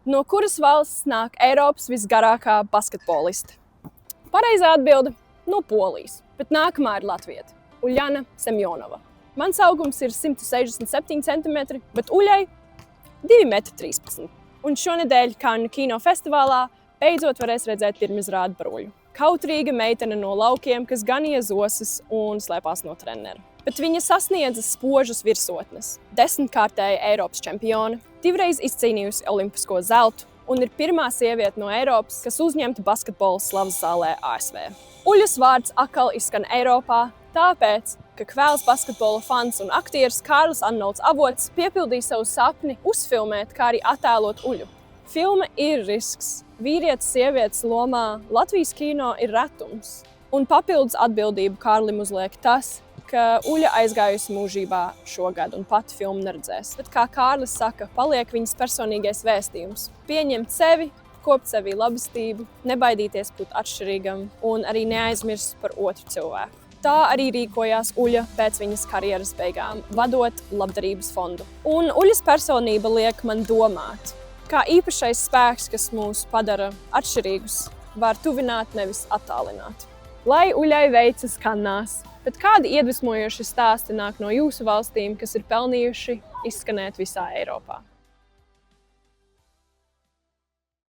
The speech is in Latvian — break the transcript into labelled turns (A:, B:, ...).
A: No kuras valsts nāk Eiropas visgarākā basketboliste? Pareizā atbilde – no Polijas, bet nākamā ir latviete – Uljana Semjonova. Mans augums ir 167 cm, bet Uļai 2,13 m. Un šonedēļ Kannu kinofestivālā beidzot varēs redzēt pirmizrādi par Uļu. Kautrīga meitene no laukiem, kas ganīja zosas un slēpās no trenera. Bet viņa sasniedza spožas virsotnes. 10-kārtēja Eiropas čempione, 2-reiz izcīnījusi olimpisko zeltu un ir pirmā sieviete no Eiropas, kas uzņemta basketbola slavas zālē ASV. Uļas vārds atkal izskan Eiropā, tāpēc, ka kvēls basketbola fans un aktieris Kārlis Arnolds Avots piepildīja savu sapni uzfilmēt, kā arī attēlot Uļu. Filma ir risks. Vīrietis sievietes lomā Latvijas kino ir retums. Un papildus atbildību Kārlim uzliek tas, ka Uļa aizgājusi mūžībā šogad un pati filmu neredzēs. Bet, kā Kārlis saka, paliek viņas personīgais vēstījums. Pieņemt sevi, kopt sevī labestību, nebaidīties būt atšķirīgam un arī neaizmirst par otru cilvēku. Tā arī rīkojās Uļa pēc viņas karjeras beigām, vadot labdarības fondu. Un Uļas personība liek man domāt, kā īpašais spēks, kas mūs padara atšķirīgus, var tuvināt, nevis attālināt. Lai Uļai veicas Kannās, bet kādi iedvesmojoši stāsti nāk no jūsu valstīm, kas ir pelnījuši izskanēt visā Eiropā?